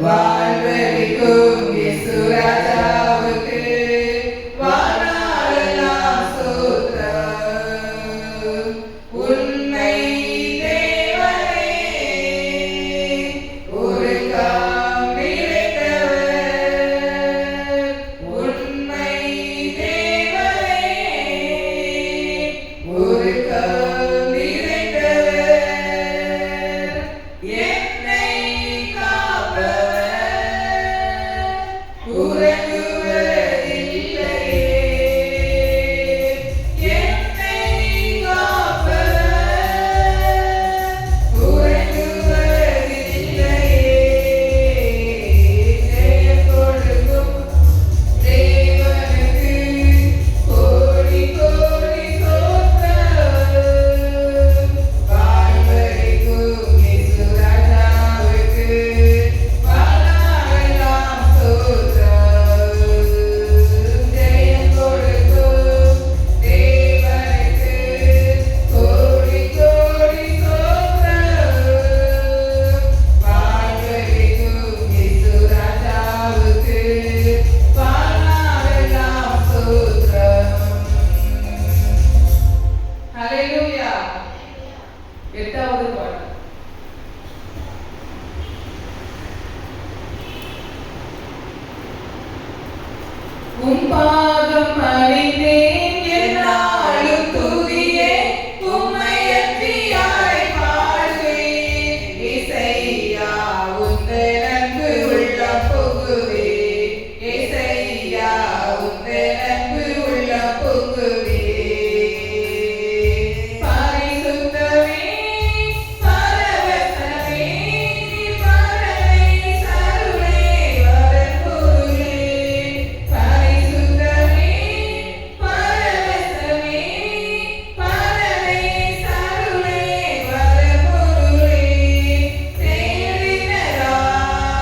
வாழ்வழிக்கும் இயேசு ராஜாவுக்கு வாழ்நாளெல்லாம் ஸ்தோத்திரம். உண்மை தேவனே உருக்கம் நிறைந்தவர். உண்மை தேவனே உருக்கம் நிறைந்தவர். என்னை காப்பவர் உறங்குவதில்லையே. என்னை காப்பவர் உறங்குவதில்லையே. ஜெயம் கொடுக்கும் தேவனுக்கு கோடி கோடி ஸ்தோத்திரம். வாழ்வழிக்கும் இயேசு ராஜாவுக்கு வாழ்நாளெல்லாம் ஸ்தோத்திரம். ஜெயம் கொடுக்கும் தேவனுக்கு கோடி கோடி ஸ்தோத்திரம். வாழ்வழிக்கும் இயேசு ராஜாவுக்கு வாழ்நாளெல்லாம் ஸ்தோத்திரம். ஹல்லேலூயா. எட்டாவது பாடல். உம் பாதம் பணிந்தேன் எந்நாளும் துதியே. உம்மை அன்றி யாரை பாடுவேன். இசையா உந்தன் அன்பு உள்ளம் புகுவேன். இசையா உந்தன் அன்பு உள்ளம் புகுவேன். பரிசுத்தமே பரவசமே பரனை சருளே வரப்பொருளே. பரிசுத்தமே பரவசமே பரனை சருளே வரப்பொருளே. தேடினராய்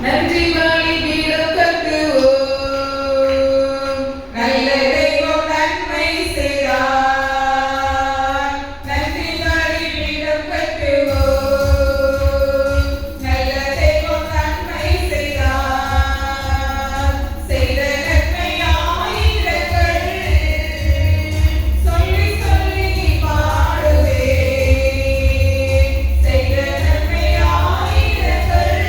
நன்றி பலிபீடம் கட்டுவோம். நல்ல தெய்வம் நன்மை செய்தார். நன்றி பலிபீடம் கட்டுவோம். நல்ல தெய்வம் நன்மை செய்தார். செய்த நன்மை ஆயிரங்கள் சொல்லி சொல்லி பாடுவேன். செய்த நன்மை ஆயிரங்கள்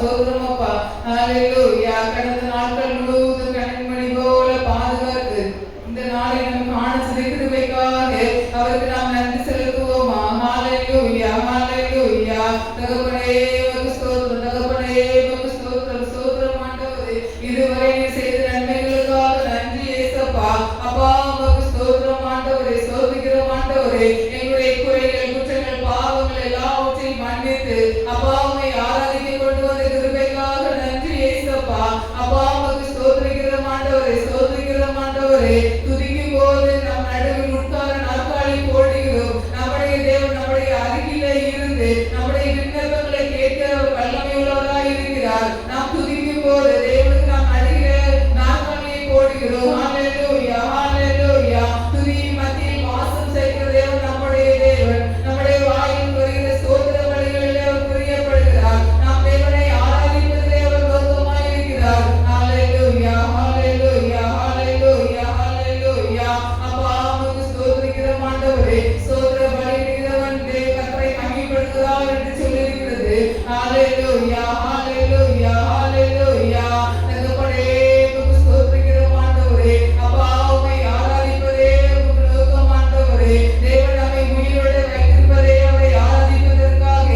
ஸ்தோத்திரம் அப்பா. ஹalleluya. கடந்த நாட்கள் முழுவதும் கண்மணி போல பாதுகாத்து இந்த நாளை நமக்கு காண செய்த கிருபைக்காக அவருக்கு நாம் நன்றி செலுத்துவோமா. ஹalleluya, ஹalleluya. தகப்பனே உமக்கு ஸ்தோத்திரம், தகப்பனே உமக்கு ஸ்தோத்திரம், ஸ்தோத்திரம் ஆண்டவரே. இதுவரை நீர் செய்த நன்மைகளுக்காக நன்றி இயேசப்பா. அப்பா உமக்கு ஸ்தோத்திரம் ஆண்டவரே, ஸ்தோத்திரிக்கிறோம் ஆண்டவரே. எங்களுடைய குறைகள், குற்றங்கள், பாவங்கள் எல்லாவற்றையும் மன்னித்து அப்பா உம்மை ஆராதிக்க கொண்டு வந்த கிருபைக்காக நன்றி இயேசப்பா. அப்பா உமக்கு ஸ்தோத்திரிக்கிறோம் ஆண்டவரே, ஸ்தோத்திரிக்கிறோம் ஆண்டவரே. துதிக்கும் போது நம் நடுவில் உட்கார நாற்காலி போடுகிறோம். நம்முடைய தேவன் நம்முடைய அருகிலே இருந்து நம்முடைய விண்ணப்பங்களை கேட்க அவர் வல்லமையுள்ளவராய் இருக்கிறார். நாம் துதிக்கும் போது தேவனுக்கு நாம் அருகிலே நாற்காலியை போடுகிறோம். ஹalleluya, ஹalleluya. துதியின் மத்தியில் வாசம் செய்கிற தேவன் நம்முடைய தேவன். நம்முடைய வாயில் வருகிற ஸ்தோத்திர பலிகளிலே அவர் பிரியப்படுகிறார். நாம் தேவனை ஆராதிப்பதிலே அவர் நோக்கமாய் இருக்கிறார். ஹalleluya, ஹalleluya, ஹalleluya, ஹalleluya. அப்பா உமக்கு ஸ்தோத்திரிக்கிறோம் ஆண்டவரே. ஸ்தோத்திர பலியிடுகிறவன் கர்த்தரை மகிமைப்படுத்துகிறார் என்று சொல்லியிருக்கிறது. ஹalleluya, ஹalleluya, ஹalleluya. தகப்பனே உமக்கு ஸ்தோத்திரிக்கிறோம் ஆண்டவரே. அப்பா உம்மை ஆராதிப்பதே உமக்கு நோக்கம் ஆண்டவரே. தேவன் நம்மை உயிரோடு வைத்திருப்பதே அவரை ஆராதிப்பதற்காக.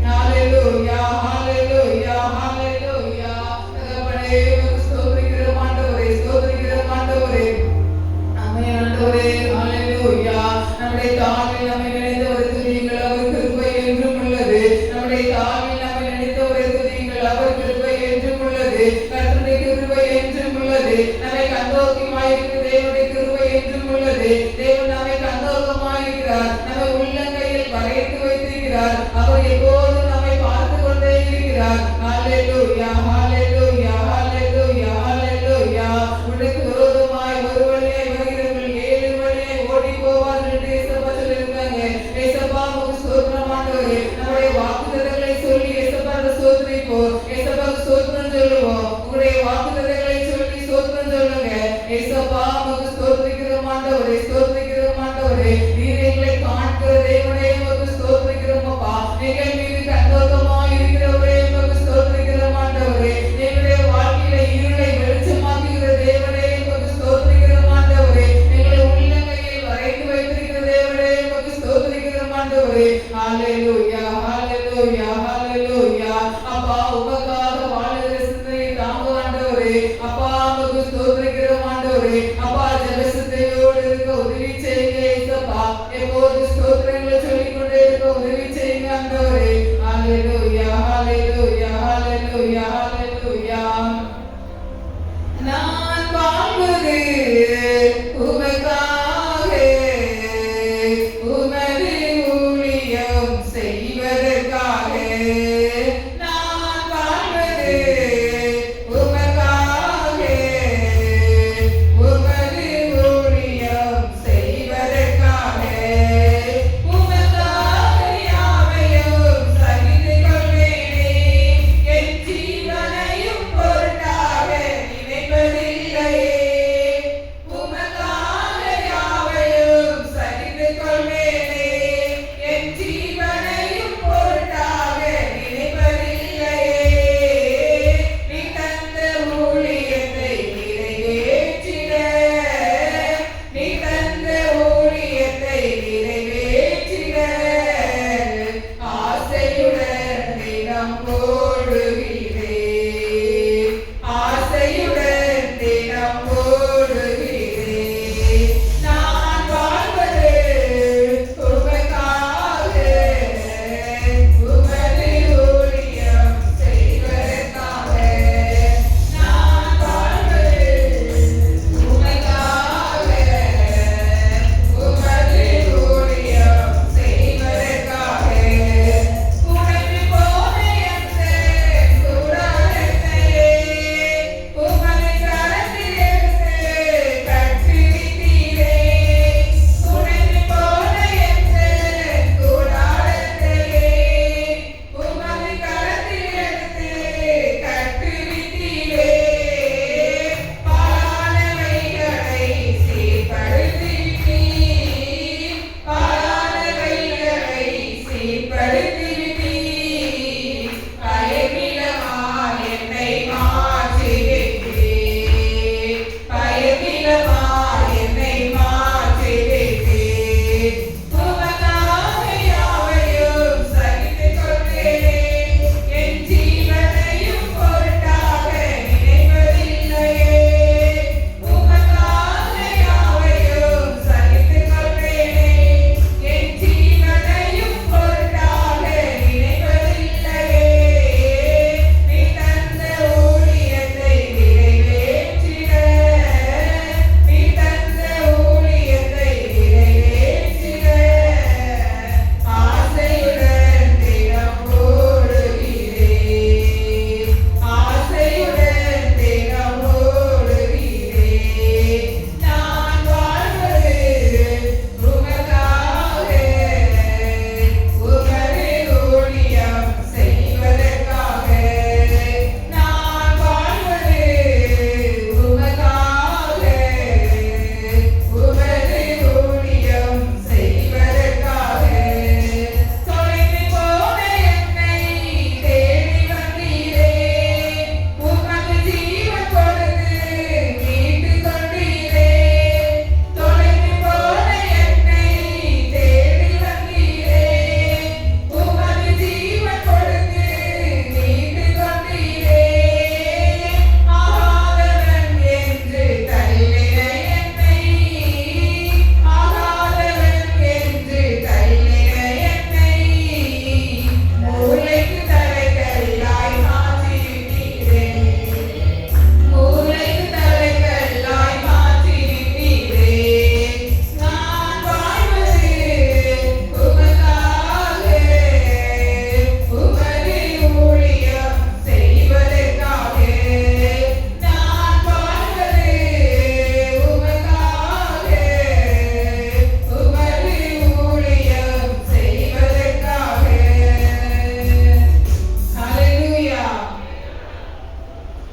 ஹalleluya, ஹalleluya, ஹalleluya. தகப்பனே உமக்கு ஸ்தோத்திரிக்கிறோம் ஆண்டவரே, ஸ்தோத்திரிக்கிறோம் ஆண்டவரே. ஆமென் ஆண்டவரே. ஹalleluya. நம்முடைய தாழ்வில் நம்மை நினைத்தவரை துதியுங்கள், அவர் கிருபை என்றும் உள்ளது. நம்முடைய தாழ்வில் நம்மை நினைத்தவரை துதியுங்கள், அவர் கிருபை என்றும் உள்ளது. கர்த்தருடைய கிருபை என்றும் உள்ளது. நம்மை கண்ணோக்கமாயிருக்கிற தேவனுடைய கிருபை என்றும் உள்ளது. தேவன் நம்மை கண்ணோக்கமாயிருக்கிறார். நம்மை உள்ளங்கையில் வரைத்து வைத்திருக்கிறார். அவர் எப்போதும் நம்மை பார்த்து கொண்டே இருக்கிறார். ஹalleluya, ஹalleluya, ஹalleluya, ஹalleluya. உனக்கு விரோதமாய் ஒரு வழியாய் வருகிறவர்கள் 7 வழியாய் ஓடி போவார்கள் என்று இயேசப்பா சொல்லியிருக்காங்க. இயேசப்பா உமக்கு ஸ்தோத்திரம் ஆண்டவரே. நம்முடைய வாக்குத்தத்தங்களை சொல்லி இயேசப்பாவை ஸ்தோத்திரிப்போம். இயேசப்பாவுக்கு ஸ்தோத்திரம் சொல்லுவோம்.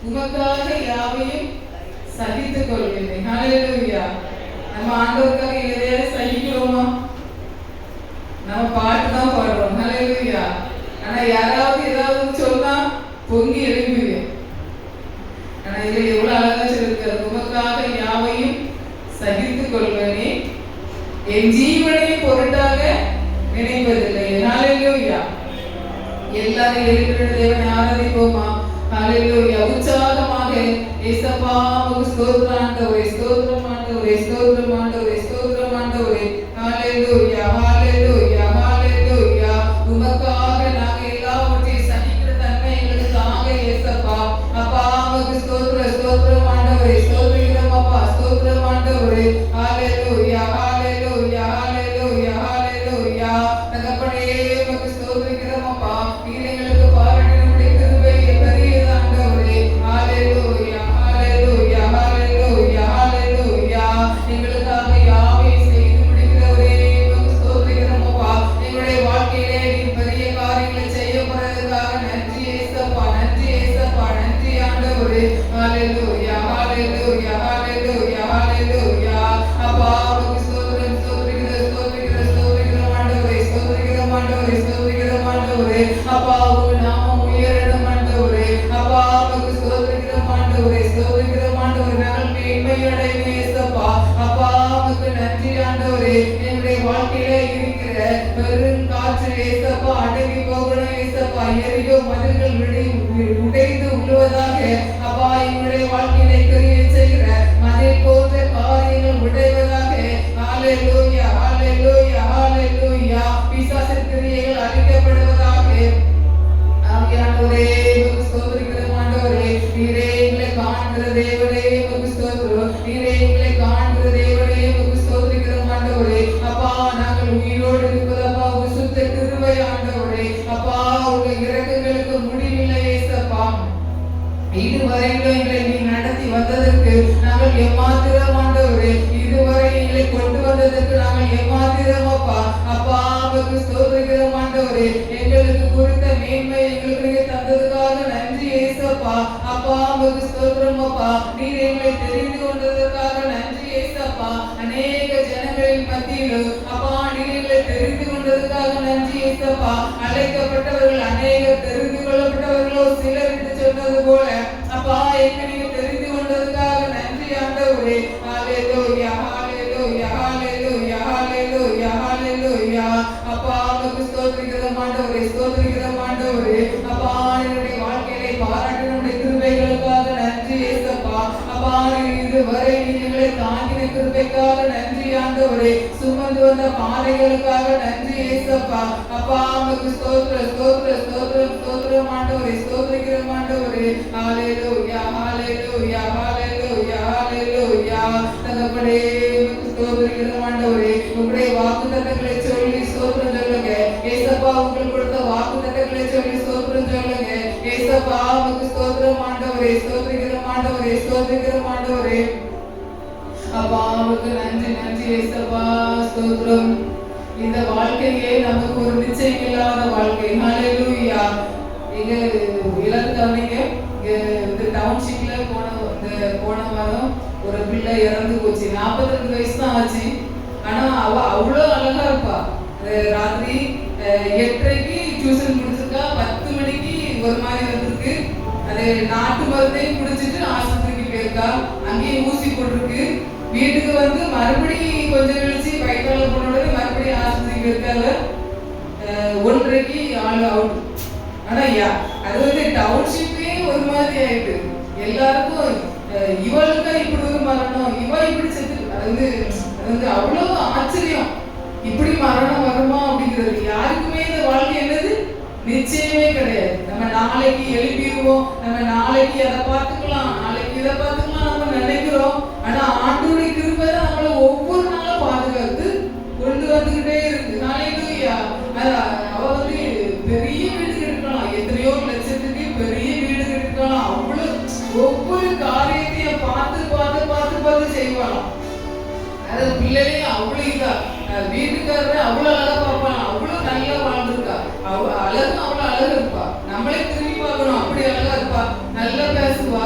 உமக்காக யாவையும் சகித்துக் கொள்கிறேன். ஹல்லேலூயா. நம்ம ஆண்டவருக்காக எதையாவது சகிக்கிறோமா? நம்ம பாட்டு தான் பாடுறோம். ஹல்லேலூயா. ஆனா யாராவது ஏதாவது சொன்னா பொங்கி எழுப்புவேன். ஆனா இதுல எவ்வளவு அழகா சொல்லிருக்காரு, உமக்காக யாவையும் சகித்துக் கொள்வனே, என் ஜீவனை பொருட்டாக நினைப்பதில்லை. ஹல்லேலூயா. எல்லாரும் எழுப்பின தேவனை ஆராதிப்போமா? ஹல்லேலூயா. உற்சாகமாக இயேசப்பா உமக்கு ஸ்தோத்திரம் ஆண்டவரே, ஸ்தோத்திரம் ஆண்டவரே, ஸ்தோத்திரம் ஆண்டவரே, ஸ்தோத்திரம் ஆண்டவரே. ஹல்லேலூயா, ஹல்லேலூயா, ஹல்லேலூயா. உமக்காக நாங்க எல்லாவற்றையும் சகிக்கிற தன்மை எங்களுக்கு தாங்க இயேசப்பா. அப்பா உமக்கு ஸ்தோத்திரம், ஸ்தோத்திரம் ஆண்டவரே, ஸ்தோத்திரம் அப்பா, ஸ்தோத்திரம் ஆண்டவரே. ஹல்லேலூயா, ஹல்லேலூயா, ஹல்லேலூயா, ஹல்லேலூயா. தகப்பனே உமக்கு ஸ்தோத்திரம் அப்பா. எங்களுக்கு பாராட்டினுடைய கிருபை பெரியது ஆண்டவரே. ஹல்லேலூயா, ஹல்லேலூயா, ஹல்லேலூயா, ஹல்லேலூயா. எங்களுக்காக யாவையும் செய்து முடிக்கிறவரே உமக்கு ஸ்தோத்திரம் அப்பா. எங்களுடைய வாழ்க்கையிலே நீர் பெரிய காரியங்களை செய்ய போறதுக்காக நன்றி இயேசப்பா, நன்றி இயேசப்பா, நன்றி ஆண்டவரே. ஹல்லேலூயா, ஹல்லேலூயா, ஹல்லேலூயா, ஹல்லேலூயா. அப்பா உமக்கு ஸ்தோத்திரம், ஸ்தோத்திரம், ஸ்தோத்திரம், ஸ்தோத்திரம் ஆண்டவரே, ஸ்தோத்திரம் ஆண்டவரே, ஸ்தோத்திரம் ஆண்டவரே. அப்பா உங்க நாமம் உயரணும் ஆண்டவரே. அப்பா உமக்கு ஸ்தோத்திரம் ஆண்டவரே, ஸ்தோத்திரம் ஆண்டவரே. நாங்கள் மேன்மையடைவோம் இயேசப்பா. அப்பா உமக்கு நன்றி ஆண்டவரே. எங்களுடைய வாழ்க்கையில இருக்கிற பெரும் காற்று இயேசப்பா அடங்கி போகணும் இயேசப்பா. எரியோ மதில்கள் உடைந்து உள்ளுவதாக. அப்பா எங்களுடைய வாழ்க்கையில கிரியை செய்கிற மதில் போன்ற காரியங்கள் உடைவதாக. ஹல்லேலூயா, ஹல்லேலூயா, ஹல்லேலூயா. பிசாசின் கிரியைகள் அழிக்கப்படுவதாக. ஆவியானவரே உமக்கு ஸ்தோத்திரம் ஆண்டவரே. நீரே எங்களை காண்கிற தேவனே உமக்கு ஸ்தோத்திரம். நீரே எங்களை காண்கிற தேவனே உமக்கு ஸ்தோத்திரம் ஆண்டவரே. அப்பா நாங்கள் உயிரோடு இருப்பதப்பா உங்க சுத்த கிருபை ஆண்டவரே. அப்பா உங்க இரக்கங்களுக்கு முடிவில்லை இயேசப்பா. இதுவரையிலும் எங்களை நீ நடத்தி வந்ததற்கு நாங்கள் எம்மாத்திரம் ஆண்டவரே. இதுவரை எங்களை கொண்டு வந்ததற்கு நாங்கள் எம்மாத்திரம் அப்பா. அப்பா உமக்கு ஸ்தோத்திரம் ஆண்டவரே. எங்களுக்கு குறித்த மேன்மை எங்களுக்கு நீங்க தந்ததுக்காக நன்றி இயேசப்பா. அப்பா உமக்கு ஸ்தோத்திரம் அப்பா. நீர் எங்களை தெரிந்து கொண்டதற்காக நன்றி இயேசப்பா. அநேக ஜனங்களின் மத்தியிலும் அப்பா நீர் எங்களை தெரிந்து கொண்டதற்காக நன்றி இயேசப்பா. அழைக்கப்பட்டவர்கள் அநேகர், தெரிந்து கொள்ளப்பட்டவர்களோ சிலர் என்று சொன்னது போல அப்பா எங்களை நீங்க தெரிந்து கொண்டதற்காக நன்றி ஆண்டவரே. ஹல்லேலூயா, ஹல்லேலூயா, ஹல்லேலூயா, ஹல்லேலூயா, ஹல்லேலூயா. அப்பா உமக்கு ஸ்தோத்திரம் ஆண்டவரே, ஸ்தோத்திரம் ஆண்டவரே. அப்பா என்னுடைய வாழ்க்கையிலே பாராட்டினுடைய கிருபைகளுக்காக நன்றி இயேசப்பா. அப்பா இதுவரை எங்களை தாங்கின கிருபைக்காக நன்றி ஆண்டவரே. சுமந்து வந்த பாதைகளுக்காக நன்றி இயேசப்பா. அப்பா உமக்கு ஸ்தோத்திரம், ஸ்தோத்திரம், ஸ்தோத்திரம், ஸ்தோத்திரம் ஆண்டவரே, ஸ்தோத்திரம் ஆண்டவரே. ஹல்லேலூயா, ஹல்லேலூயா, ஹல்லேலூயா, ஹல்லேலூயா. தகப்பனே உமக்கு ஸ்தோத்திரம் ஆண்டவரே. உங்களுடைய வாக்குத்தத்தங்களை சொல்லி ஸ்தோத்திரம் சொல்லுங்க ஏசப்பா. உங்களுக்கு கொடுத்த வாக்குத்தத்தங்களை சொல்லி ஸ்தோத்திரம் சொல்லுங்க ஏசப்பா. உமக்கு ஸ்தோத்திரம் ஆண்டவரே, ஸ்தோத்திரம் ஆண்டவரே, ஸ்தோத்திரம் ஆண்டவரே. அப்பா உமக்கு நன்றி, நன்றி ஏசப்பா, ஸ்தோத்திரம். இந்த வாழ்க்கையே நமக்கு ஒரு நிச்சயம் இல்லாத வாழ்க்கை. ஹல்லேலூயா. இங்க எல்லாரும் கவனிங்க. இந்த டவுன்ஷிப்ல போன வாரம் ஒரு பிள்ளை இறந்து போச்சு. 42 வயசு தான் ஆச்சு. ஆனா அவ அவ்வளோ அழகா இருப்பா. ராத்திரி 8:30க்கு டியூஷன் முடிச்சிருக்கா. 10 மணிக்கு ஒரு மாதிரி வந்திருக்கு. அது நாட்டு மருந்தையும் குடிச்சிட்டு ஆஸ்பத்திரிக்கு போயிருக்கா. அங்கேயும் ஊசி போட்டிருக்கு. வீட்டுக்கு வந்து மறுபடியும் கொஞ்சம் கழிச்சு வயிற்றால போன உடனே மறுபடியும் ஆஸ்பத்திரிக்கு இருக்காங்க. 1:30க்கு ஆள் அவுட். ஆனா அது வந்து டவுன்ஷிப்பே ஒரு மாதிரி ஆயிட்டு. எல்லாருக்கும் இவளுக்கு இப்படி ஒரு மரணம், இவ இப்படி செத்து. அது வந்து அவ்வளவு ஆச்சரியம். இப்படி மரணம் வருமா அப்படிங்கிறது. யாருக்குமே இந்த வாழ்க்கை என்னது நிச்சயமே கிடையாது. நம்ம நாளைக்கு எழுப்பிடுவோம், நம்ம நாளைக்கு அதை பார்த்துக்கலாம், நாளைக்கு இதை பார்த்துக்கலாம் நம்ம நினைக்கிறோம். ஆனா ஆண்டவருடைய கிருபை தான் நம்மளை ஒவ்வொரு நாளும் பாதுகாத்து கொண்டு வந்துகிட்டே இருக்கு. ஹல்லேலூயா. அவ வந்து பெரிய வீடு கட்டலாம், எத்தனையோ லட்சத்துக்கு பெரிய வீடு கட்டலாம். அவ்வளவு ஒவ்வொரு காரியத்தையும் பார்த்து பார்த்து பார்த்து பார்த்து செய்வாளாம். அது பிள்ளைலையும் அவ்வளவு இதா வீட்டுக்காரரை அவ்வளவு அழகா பார்ப்பான். அவ்வளவு நல்லா வாழ்ந்துருக்கா. அழகு அவ்வளவு அழகு இருப்பா. நம்மளே திரும்பி பார்க்கணும். அப்படி அழகா இருப்பா. நல்லா பேசுவா.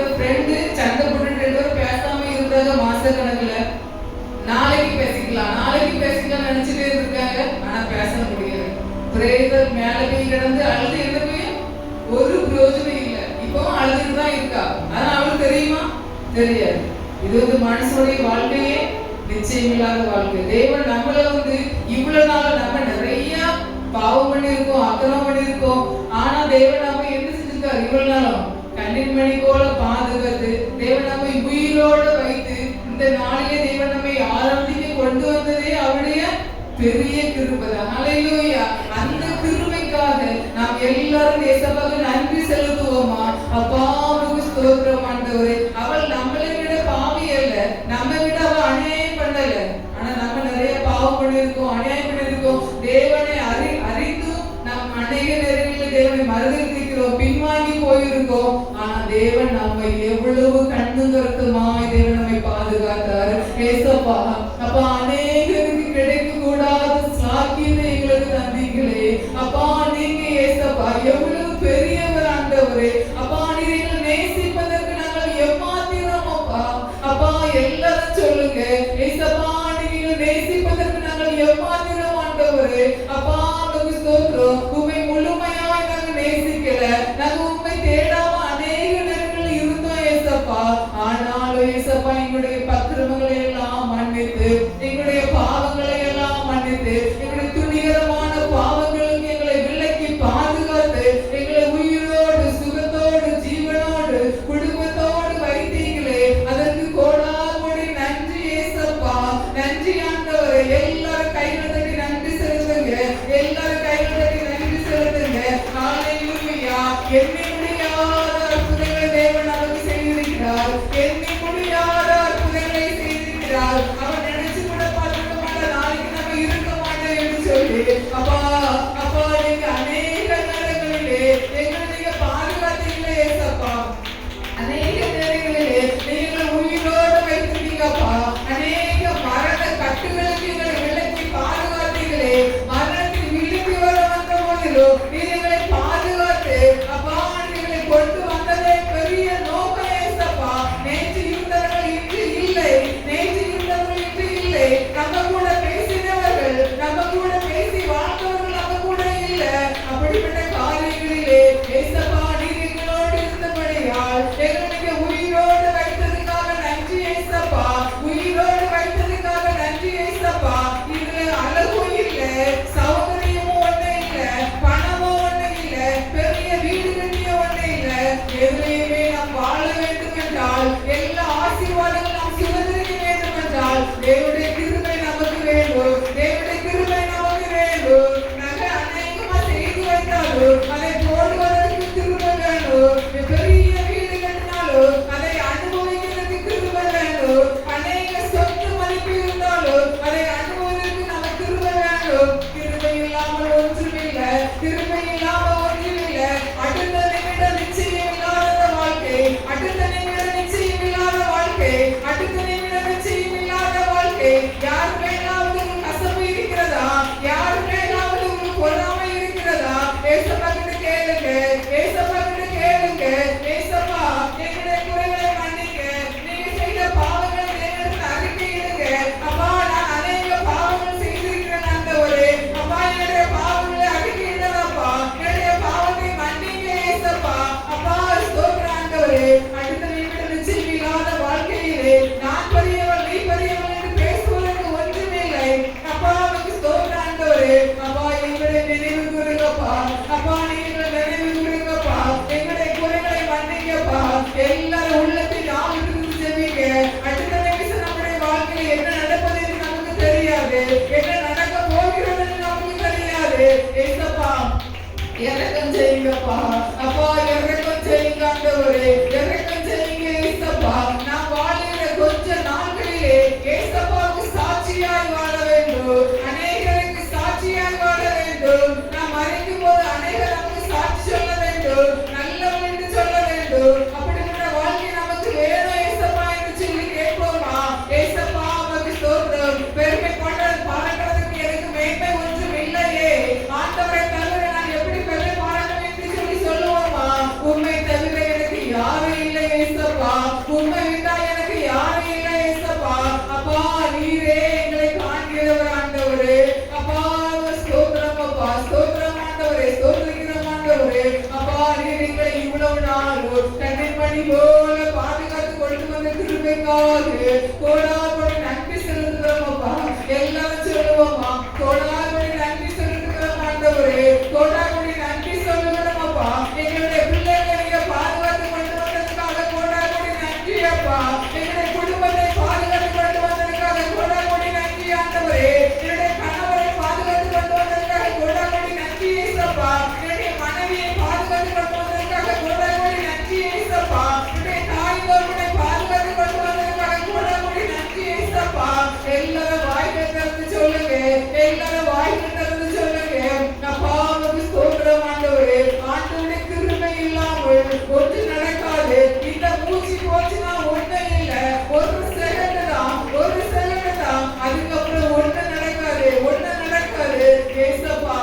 இந்த ஃப்ரெண்டு சண்டை போட்டு 2 பேரும் பேசாம இருந்தாங்க மாசக்கணக்குல. நாளைக்கு பேசிக்கலாம் நினைச்சிட்டே இருக்காங்க. ஆனா பேச முடியல. பிரேதர் மேல போய் கிடந்து அழுது என்ன போய் ஒரு பிரயோஜனம் இல்லை. இப்போ அழுதுட்டு தான் இருக்கா. ஆனா அவளுக்கு தெரியுமா? தெரியாது. இது மனுஷனுடைய வாழ்க்கையே நிச்சயமில்லாத வாழ்க்கை. தேவன் நம்மள இவ்வளவு நாள் நம்ம நிறைய பாவம் பண்ணியிருக்கோம், அக்கிரமம் பண்ணியிருக்கோம். ஆனா தேவன் நம்ம என்ன செஞ்சிருக்காரு? இவ்வளவு நாளும் கண்ணின் மணி போல பாதுகாத்து தேவன் நம்மை உயிரோட வைத்து இந்த நாளிலே தேவன் நம்மை ஆராதிக்க கொண்டு வந்ததே அவருடைய பெரிய கிருபை. ஹல்லேலூயா. அந்த கிருபைக்காக நாம் எல்லாரும் தேசமாக நன்றி செலுத்துவோமா? அப்பா உமக்கு ஸ்தோத்திரம் ஆண்டவரே. அவள் நம்மளை விட பாவி அல்ல, நம்ம விட அவள் அநியாயம் பண்ணல. ஆனா நம்ம நிறைய பாவம் பண்ணியிருக்கோம், அநியாயம் பண்ணியிருக்கோம். தேவனை அறிந்தும் நாம் அநேக நேரங்களில் தேவனை மறுதலிக்கிறோம், பின்வாங்கி போயிருக்கோம். ஆனா தேவன் நம்மை எவ்வளவு கண்ணு கருத்துமாய் தேவன் நம்மை பாதுகாத்தார். ஏசப்பா அப்பா அநேகருக்கு கிடைக்க கூடாத சாக்கியத்தை எங்களுக்கு தந்தீங்களே அப்பா. நீங்க ஏசப்பா எவ்வளவு பெரியவர் ஆண்டவரே. அப்பா நீங்க நேசிப்பதற்கு நாங்கள் எம்மாத்திரம் அப்பா. அப்பா எல்லாரும் சொல்லுங்க ஏசப்பா நீங்க நேசிப்பதற்கு நாங்கள் எம்மாத்திரம் ஆண்டவரே. அப்பா உமக்கு ஸ்தோத்திரம். உம்மை முழுமையாய் நாங்கள் நேசிக்கல, நாங்கள் உம்மை தேடாம அநேக நேரங்கள் இருந்தோம் ஏசப்பா. ஆனாலும் ஏசப்பா எங்களுடைய பக்கிரமங்களை எல்லாம் மன்னித்து, எங்களுடைய பாவங்களை எல்லாம் மன்னித்து, எங்களுடைய துணிகரமான பாவங்களுக்கு எங்களை விலக்கி பாதுகாத்து எங்களை உயிரோடு சுகத்தோடு ஜீவனோடு குடும்பத்தோடு வைத்தீங்களே. அதற்கு கோடாகோடி நன்றி ஏசப்பா. நன்றி ஆண்டவரே. எல்லாரும் கைகள் தட்டி நன்றி செலுத்துங்க. எல்லாரும் கைகள் தட்டி நன்றி செலுத்துங்க. ஹல்லேலூயா. எண்ணி முடியாத அற்புதங்களை தேவன் நமக்கு செய்திருக்கிறார். எண்ணி முடியாத அற்புதங்களை செய்திருக்கிறார். அவர் நினைச்சு கூட பார்க்க மாட்டார் நாளைக்கு நம்ம இருக்க மாட்டோம் என்று சொல்லி. அப்பா அப்பா நீங்க அநேக நேரங்களிலே எங்களை நீங்க பாதுகாத்தீங்களே ஏசப்பா. அநேக நேரங்களிலே நீங்கள் உயிரோடு வைத்திருக்கீங்கப்பா. அநேக மரண கட்டுகளுக்கு எங்களை விலக்கி பாதுகாத்தீங்களே. மரணத்தில் விழுப்பி வர வந்த போதிலும் எங்களை பாதுகாத்து அப்பா எங்களை கொண்டு வந்ததே பெரிய நோக்கம் ஏசப்பா. நேற்று இருந்தவர்கள் இன்று இல்லை, நேற்று இருந்தவர்கள் இன்று இல்லை. நம்ம கூட பேசினவர்கள், நம்ம கூட பேசி வாழ்ந்தவர்கள் நம்ம கூட இல்லை. அப்படிப்பட்ட காரியங்களிலே ஏசப்பா நீர் எங்களோடு இருந்தபடியால் எங்களுக்கு உயிரோடு வைத்ததுக்காக நன்றி ஏசப்பா. உயிரோடு வைத்ததுக்காக நன்றி ஏசப்பா. இதுல அழகும் இல்லை, சௌகரியமும் ஒண்ணு இல்லை, பணமும் ஒண்ணு இல்லை, பெரிய வீடு கட்டிய ஒண்ணு இல்லை. எதுலையுமே நாம் வாழ வேண்டும் என்றால், எல்லா ஆசீர்வாதங்களும் நாம் சுதந்திரிக்க வேண்டும் என்றால் தேவனுடைய கிருபை நமக்கு வேண்டும். தேவனுடைய கிருபை நமக்கு வேண்டும். நகை அநேகமா செய்து வைத்தாலும் அதை போடுவதற்கு கிருபை வேணும். பெரிய வீடு கட்டினாலும் அதை அனுபவிக்கிறதுக்கு கிருபை வேணும். அநேக சொத்து மதிப்பு இருந்தாலும் அதை அனுபவிக்கிறதுக்கு நமக்கு கிருபை வேணும். கிருபை இல்லாமல் ஒன்றுமில்லை, கிருபை இல்லாமல் ஒன்றுமில்லை. அடுத்த நிமிடம் நிச்சயம் இல்லாத வாழ்க்கை, அடுத்த நிமிடம் நிச்சயம் இல்லாத வாழ்க்கை, அடுத்த நிமிடம் நிச்சயம் இல்லாத வாழ்க்கை. யார் மேலாவது கசப்பு இருக்கிறதா? யார் மேலாவது பொறாமை இருக்கிறதா? ஏசப்பா கிட்ட கேளுங்க, ஏசப்பா கிட்ட கேளுங்க. ஏசப்பா எங்களுடைய குறைகளை மன்னிக்க, நீங்க செய்த பாவங்களை தேவனுக்கு அறிக்கையிடுங்க. அப்பா நான் அநேக பாவங்கள் செய்திருக்கிறேன் ஆண்டவரே. அப்பா என்னுடைய பாவங்களை அறிக்கையிடலாம்ப்பா. என்னுடைய பாவத்தை மன்னிங்க ஏசப்பா. அப்பா ஸ்தோத்திரம் ஆண்டவரே. அடுத்த நிமிடம் நிச்சயம் இல்லாத வாழ்க்கையிலே நான் பெரியவள் நீ பெரியவள் என்று பேசுவதற்கு ஒன்றுமில்லை. அப்பா உமக்கு ஸ்தோத்திரம் ஆண்டவரே. அப்பா எங்களை நினைவு கூறுங்கப்பா. அப்பா நீங்க நினைவு கூறுங்கப்பா. எங்களுடைய குறைகளை மன்னிங்கப்பா. எல்லாரும் உள்ளத்தில் ஆவியிலிருந்து ஜெபிங்க. அடுத்த நிமிஷம் நம்முடைய வாழ்க்கையில் என்ன நடப்பது என்று நமக்கு தெரியாது, என்ன நடக்க போகிறது என்று நமக்கு தெரியாது. ஏசப்பா இறக்கம் செய்யுங்கப்பா. அப்பா இறக்கம் செய்யுங்க ஆண்டவரே. இறக்கம் செய்யுங்க ஏசப்பா. நான் வாழ்கிற கொஞ்ச நாட்களிலே ஏசப்பாவுக்கு சாட்சியாய் வாழ வேண்டும். அநேகருக்கு சாட்சியாய் வாழ வேண்டும். நாம் மறைக்கும் போது அநேகர் நமக்கு சாட்சி சொல்ல வேண்டும், நல்லவன் என்று சொல்ல வேண்டும். அப்படிப்பட்ட வாழ்க்கை நமக்கு வேணும் ஏசப்பா என்று சொல்லி கேட்போமா? ஏசப்பா உமக்கு ஸ்தோத்திரம். பெருமை பாராட்டுறதுக்கு எனக்கு மேன்மை ஒன்றும் இல்லையே. ஆண்டவரை தவிர நான் எப்படி பெருமை பாராட்ட என்று சொல்லி சொல்லுவோமா? உண்மை தவிர எனக்கு யாரும் இல்லை ஏசப்பா. கண்மணி போல பாதுகாத்து கொண்டு வந்த கிருபைக்காக கோடாகோடி நன்றி செலுத்துகிறோம் அப்பா. எல்லாரும் சொல்லுவோமா, கோடாகோடி நன்றி செலுத்துகிறோம் ஆண்டவரே, கோடாகோடி நன்றி சொல்லுகிறோம் அப்பா. எங்களுடைய பிள்ளைகளை நீங்க பாதுகாத்து கொண்டு வந்ததுக்காக கோடாகோடி நன்றி அப்பா. எங்களுடைய குடும்பத்தை பாதுகாத்து கொண்டு வந்ததுக்காக கோடாகோடி நன்றி ஆண்டவரே. என்னுடைய கணவரை பாதுகாத்து கொண்டு வந்ததுக்காக கோடாகோடி நன்றி ஏசப்பா. என்னுடைய மனைவியை பாதுகாத்து கொண்டு வந்ததுக்காக கோடாகோடி நன்றி ஏசப்பா. என்னுடைய தாய் தகப்பனை பாதுகாத்து கொண்டு வந்ததுக்காக கோடாகோடி நன்றி ஏசப்பா. எல்லாரும் வாய்கள் திறந்து சொல்லுங்க, எல்லாரும் வாய்கள் திறந்து சொல்லுங்க. அப்பா உமக்கு ஸ்தோத்திரம் ஆண்டவரே. ஆண்டவருடைய கிருபை இல்லாமல் ஒன்று நடக்காது. இந்த மூச்சு போச்சுன்னா ஒண்ணு இல்ல, ஒரு செகண்ட் தான், ஒரு செகண்ட் தான். அதுக்கப்புறம் ஒண்ணு நடக்காது, ஒண்ணு நடக்காது. ஏசப்பா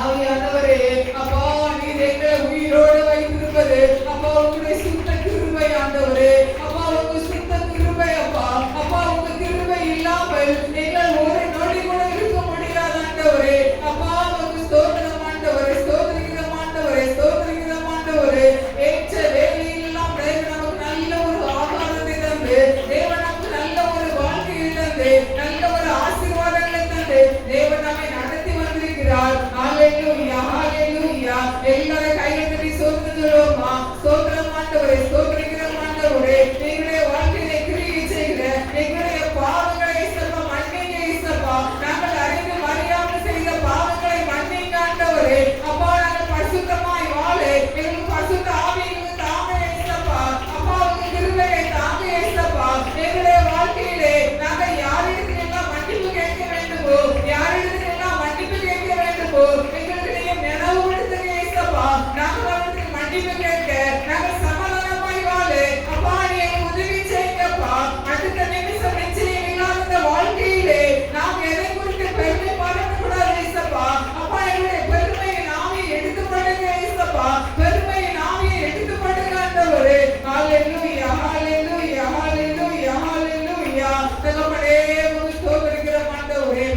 ஆவியானவரே, அப்பா நீர் எங்களை உயிரோடு வைத்திருப்பது அப்பா உங்களுடைய சுத்த கிருபை ஆண்டவரே. அப்பா உங்க சுத்த கிருபை அப்பா. அப்பா உங்க கிருபை இல்லாமல் எங்கள் ஒரு நொடி கூட இருக்க முடியாது ஆண்டவரே. அப்பா உங்க ஸ்தோத்திரம் ஆண்டவரே, ஸ்தோத்திரிக்கிறோம் ஆண்டவரே, ஸ்தோத்திரிக்கிறோம் ஆண்டவரே. ஏற்ற வேலையெல்லாம் தேவன் நமக்கு நல்ல ஒரு ஆகாரத்தை தந்து, தேவன் நமக்கு நல்ல ஒரு வாழ்க்கையை தந்து, நல்ல ஒரு ஆசீர்வாதங்களை தந்து தேவன் நம்மை நடத்தி வந்திருக்கிறார். ஹalleluya, ஹalleluya. எல்லாரும் கையை தட்டி ஸ்தோத்திரம் சொல்லுவோமா, ஸ்தோத்திரம் ஆண்டவரே, ஸ்தோத்திரிக்கிறோம் ஆண்டவரே. எங்களுடைய வாழ்க்கையை கிரியை செய்கிற எங்களுடைய பாவங்களை இயேசுப்பா மன்னிங்க இயேசுப்பா. நாங்கள் அறிந்து அறியாமல் செய்த பாவங்களை மன்னிங்க ஆண்டவரே. அப்பா நாங்கள் பரிசுத்தமாய் வாழ எங்களுக்கு பரிசுத்த ஆவியை தாங்க இயேசுப்பா. அப்பா உங்க கிருபையை தாங்க இயேசுப்பா. எங்களுடைய வாழ்க்கையிலே நாங்கள் யாரிடத்தில் எல்லாம் மன்னிப்பு கேட்க வேண்டுமோ, யாரிடத்தில் எல்லாம் மன்னிப்பு கேட்க வேண்டுமோ எங்களுக்கு நீங்க நினைவுபடுத்துங்க இயேசுப்பா. நாங்கள் அவர்களுக்கு மன்னிப்பு கேட்க நாங்கள் சமாதானமாய் வாழ அப்பா நீங்க உதவி செய்யுங்கப்பா. அடுத்த நிமிஷம் நிச்சயம் இல்லாத வாழ்க்கையிலே நாம் எதை குறித்து பெருமை பாராட்டக்கூடாது இயேசுப்பா. அப்பா எங்களுடைய பெருமையை நாமே எடுத்துக்கொள்ளுங்க இயேசுப்பா. பெருமையை நாமே எடுத்துக்கொள்ளுங்க ஆண்டவரே. ஹalleluya, ஹalleluya, ஹalleluya, ஹalleluya. தகப்பனே உம்மை ஸ்தோத்திரிக்கிறோம் ஆண்டவரே.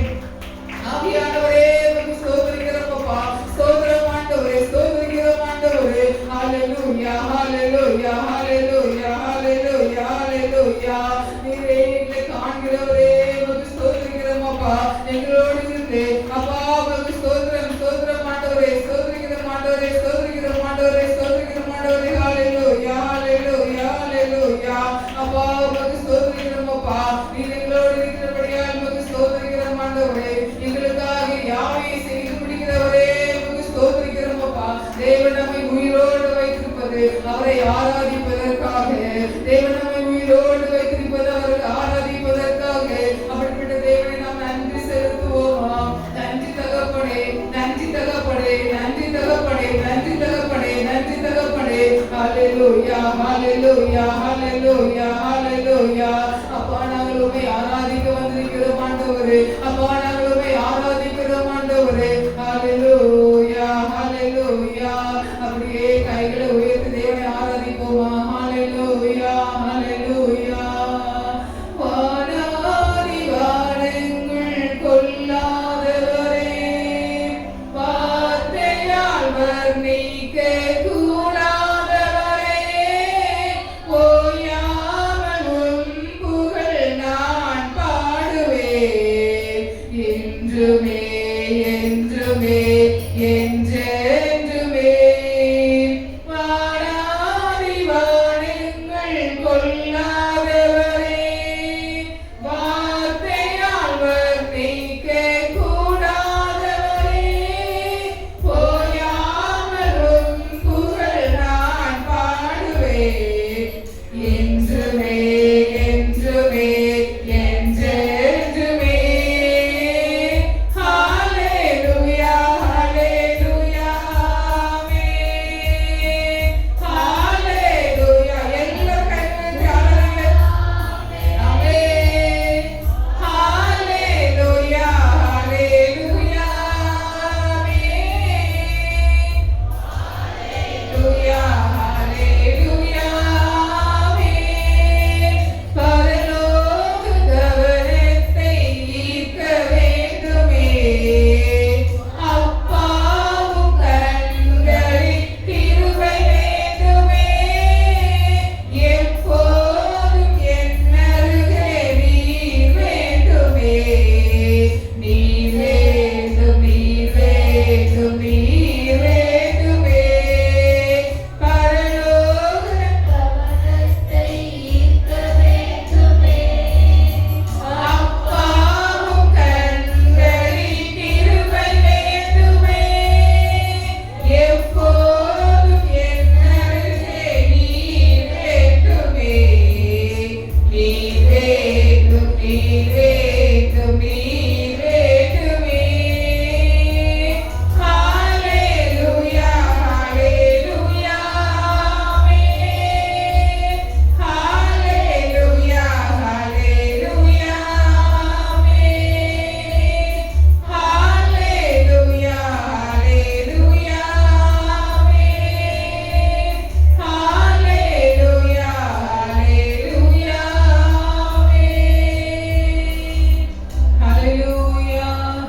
ஆவியானவரே உம்மை ஸ்தோத்திரிக்கிறோம் அப்பா. ஸ்தோத்திரம் ஆண்டவரே, ஸ்தோத்திரிக்கிறோம் ஆண்டவரே. ஹalleluya, ஹalleluya, ஹalleluya, ஹalleluya, ஹalleluya. நீரே எங்களை காண்கிறவரே உம்மை ஸ்தோத்திரிக்கிறோம் அப்பா. எங்களோடு இருந்து அப்பா உம்மை ஸ்தோத்திரம், ஸ்தோத்திரம் ஆண்டவரே, ஸ்தோத்திரிக்கிறோம் ஆண்டவரே, ஸ்தோத்திரிக்கிறோம் ஆண்டவரே, ஸ்தோத்திரிக்கிறோம் ஆண்டவரே. ஹalleluya, ஹalleluya, ஹalleluya. அப்பா உம்மை ஸ்தோத்திரிக்கிறோம் அப்பா. நீர் எங்களோடு இருக்கிறபடியால் உம்மை ஸ்தோத்திரிக்கிறோம் ஆண்டவரே. எங்களுக்காக யாவையை செய்து முடிக்கிறவரே உம்மை ஸ்தோத்திரிக்கிறோம் அப்பா. தேவன் நம்மை உயிரோடு வைத்திருப்பது அவரை ஆராதிப்பதற்காக, தேவன் நம்மை உயிரோடு வைத்திருப்பது அவரை ஆராதிப்பதற்காக. அப்படிப்பட்ட தேவனை நாம் நன்றி செலுத்துவோமா. நன்றி தகப்பனே, நன்றி தகப்பனே, நன்றி தகப்பனே, நன்றி தகப்பனே, நன்றி தகப்பனே. ஹalleluya, ஹalleluya, ஹalleluya, ஹalleluya. அப்பா நாங்கள் உம்மை ஆராதிக்க வந்திருக்கிறோம் ஆண்டவரே. அப்பா நாங்கள் உம்மை ஆராதிக்கிறோம் ஆண்டவரே. ஹalleluya, ஹalleluya. அப்படியே கைகளை உயர்த்தி தேவனை ஆராதிப்போமா. ஹalleluya, ஹalleluya. வானாதி வானங்கள் கொள்ளாதவரே, வார்த்தையால் வர்ணிக்க கூடாதவரே, ஓயாமல் உம் புகழ் நான் பாடுவேன். நீர் வேண்டும் நீர் வேண்டும் நீர் வேண்டுமே பரலோக கவனத்தை ஈர்க்க வேண்டுமே அப்பாவும் கண்களில் கிருபை வேண்டுமே எப்போதும் என் அருகே நீர் வேண்டுமே நீர் வேண்டும் நீர் வேண்டும் நீர் வேண்டுமே ஹalleluya ஹalleluya ஆமென் ஹalleluya ஹalleluya ஆமென் ஹalleluya ஹalleluya ஆமென் ஹalleluya ஹalleluya ஆமென் ஹalleluya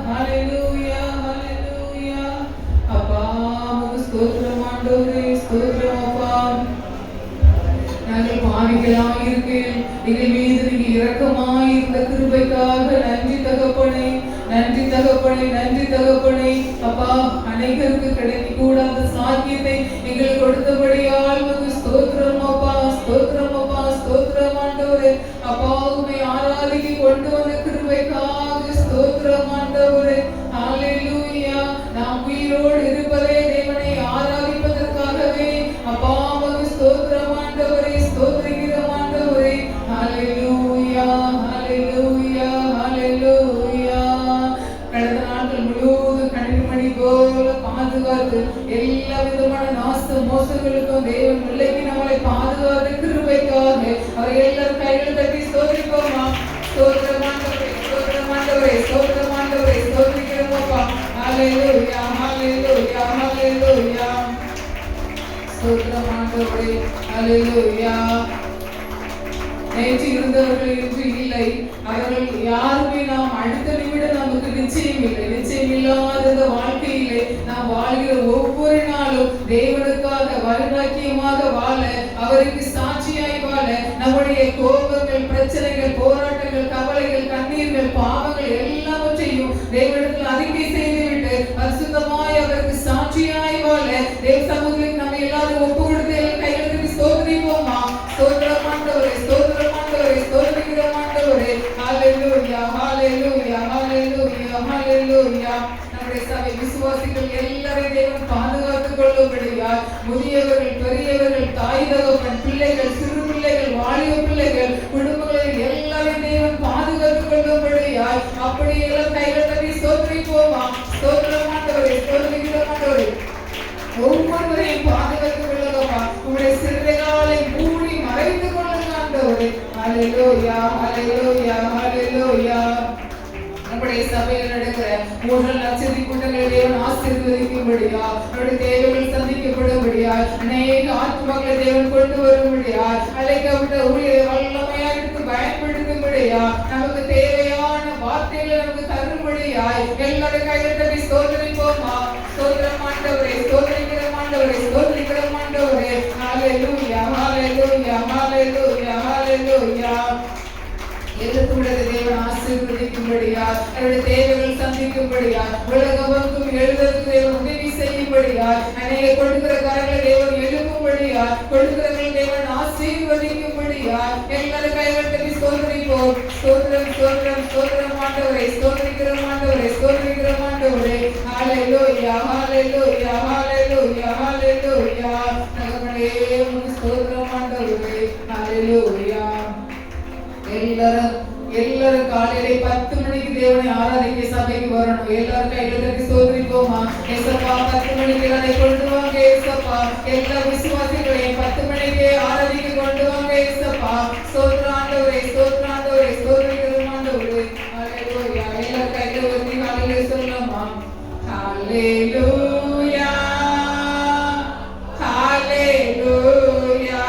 ஹalleluya ஹalleluya அப்பா உமக்கு ஸ்தோத்திரம் ஆண்டவரே ஸ்தோத்திரம் அப்பா நாங்கள் பாவிகளாய் இருக்கையில் எங்கள் மீது நீங்க இரக்கமாய் இருந்த கிருபைக்காக நன்றி தகப்பனே நன்றி தகப்பனே நன்றி தகப்பனே அப்பா அனைவருக்கு கிடைக்க கூடாத சாக்கியத்தை எங்களுக்கு கொடுத்தபடியால் உமக்கு ஸ்தோத்திரம் அப்பா ஸ்தோத்திரம் அப்பா ஸ்தோத்திரம் ஆண்டவரே அப்பா உம்மை ஆராதிக்க கொண்டு வந்த கிருபைக்காக ஸ்தோத்திரம் ஆண்டவரே ஹalleluya நாம் உயிரோடு இருப்பதே தேவனை ஆராதிப்பதற்காகவே அப்பா உமக்கு ஸ்தோத்திரம் ஆண்டவரே ஸ்தோத்திரிக்கிறோம் ஆண்டவரே ஹalleluya ஹalleluya ஹalleluya கடந்த நாட்கள் முழுவதும் கண்மணி போல பாதுகாத்து எல்லா விதமான நாச மோசங்களுக்கும் தேவன் பிள்ளைக்கு நம்மளை பாதுகாத்து கிருபைக்காக அவர் எல்லாரும் கைகள் தட்டி ஸ்தோத்திரிப்போமா ஸ்தோத்திரம் ஆண்டவரே ஸ்தோத்திரம் ஆண்டவரே ஸ்தோத்திரம் ஆண்டவரே ஸ்தோத்திரிக்கிறோம் அப்பா ஹalleluya ஹalleluya ஹalleluya ஸ்தோத்திரம் ஆண்டவரே ஹalleluya நேற்று இருந்தவர்கள் இன்று இல்லை அவர்கள் யாருமே நாம் அடுத்த நிமிடம் நமக்கு நிச்சயம் இல்லை நிச்சயம் இல்லாத இந்த வாழ்க்கையிலே நாம் வாழ்கிற ஒவ்வொரு நாளும் தேவனுக்காக வைராக்கியமாக வாழ அவருக்கு சாட்சியாய் வாழ நம்முடைய கோபங்கள் பிரச்சனைகள் போராட்டங்கள் கவலைகள் கண்ணீர்கள் பாவங்கள் எல்லாவற்றையும் தேவனிடத்தில் அறிக்கை செய்துவிட்டு பரிசுத்தமாய் அவருக்கு சாட்சியாய் வாழ தேவ சமூகத்தில் நம்ம எல்லாரும் ஒப்பு கொடுத்து கையெழுத்து ஸ்தோத்திரிப்போமா ஸ்தோத்திரம் ஆண்டவரே ஸ்தோத்திரம் ஆண்டவரே ஸ்தோத்திரிக்கிறோம் ஆண்டவரே ஹalleluya ஹalleluya ஹalleluya ஹalleluya நம்முடைய சபை விசுவாசிகள் எல்லாரையும் தேவன் பாதுகாத்துக் கொள்ளும்படியாய் முதியவர்கள் பெரியவர்கள் தாய் தகப்பன் பிள்ளைகள் சிறு பிள்ளைகள் வாலிப பிள்ளைகள் குடும்பங்களில் எல்லாரையும் தேவன் பாதுகாத்துக் கொள்ளும்படியாய் அப்படி எல்லாம் கைகள் தட்டி ஸ்தோத்திரிப்போமா ஸ்தோத்திரம் ஆண்டவரே ஸ்தோத்திரிக்கிறோம் ஆண்டவரே ஒவ்வொருவரையும் பாதுகாத்துக் கொள்ளுங்கப்பா உங்களுடைய சிறுவைகளை மூடி மறைத்து கொள்ளுங்க ஆண்டவரே ஹalleluya ஹalleluya ஹalleluya நம்முடைய சபையில் நடக்கிற 3 லட்சத்தி கூட்டங்களை தேவன் ஆசீர்வதிக்கும்படியா அவருடைய தேவைகள் சந்திக்கப்படும்படியா அநேக ஆத்மாக்களை தேவன் கொண்டு வரும்படியா அழைக்கப்பட்ட ஊழியரை வல்லமையாக எடுத்து பயன்படுத்தும்படியா நமக்கு தேவையான வார்த்தைகளை நமக்கு தரும்படியா எல்லாரும் கைகள் தட்டி ஸ்தோத்திரிப்போமா ஸ்தோத்திரம் ஆண்டவரே ஸ்தோத்திரிக்கிறோம் ஆண்டவரே ஸ்தோத்திரிக்கிறோம் ஆண்டவரே ஹalleluya ஹalleluya ஹalleluya ஹalleluya எழுத்துள்ளது தேவன் ஆசீர்வதிக்கும்படியா அவருடைய தேவைகள் சந்திக்கும்படியா உலகமொன்றும் எழுதற்கு தேவன் உதவி செய்யும்படியா அநேக கொடுக்கிற காரங்களை தேவன் எழுப்பும்படியா கொடுக்கிறவர்கள் தேவன் ஆசீர்வதிக்கும்படியா எல்லாரும் கைகள் தட்டி ஸ்தோத்திரிப்போம் ஸ்தோத்திரம் ஸ்தோத்திரம் ஸ்தோத்திரம் ஆண்டவரே ஸ்தோத்திரிக்கிறோம் ஆண்டவரே ஸ்தோத்திரிக்கிறோம் ஆண்டவரே ஹalleluya ஹalleluya ஹalleluya ஹalleluya நமக்கு ஸ்தோத்திரம் ஆண்டவரே ஹalleluya எல்லாரும் காலையில 10 மணிக்கு தேவனை ஆராதிக்க சபைக்கு வரணும். எல்லாரும் கைகளை தட்டி ஸ்தோத்திரிப்போமா. ஏசப்பா 10 மணிக்கு அதை கொண்டு வாங்க ஏசப்பா. எல்லா விசுவாசிகளையும் 10 மணிக்கு ஆராதிக்க கொண்டு வாங்க ஏசப்பா. ஸ்தோத்திரம் ஆண்டவரே ஸ்தோத்திரம் ஆண்டவரே ஸ்தோத்திரிக்கிறோம் ஆண்டவரே. ஹalleluya. எல்லாரும் கைகளை உயர்த்தி ஹalleluya சொல்லலாமா. ஹalleluya ஹalleluya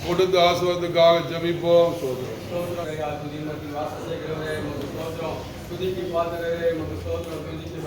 கொடுத்த ஆசீர்வாதத்துக்காக ஜெபிப்போம். ஸ்தோத்திரம். ஸ்தோத்திரம். துதிக்கு வாசம் செய்கிறவரே, உமக்கு ஸ்தோத்திரம். துதிக்கு பாத்திரரே, உமக்கு ஸ்தோத்திரம். துதிக்கு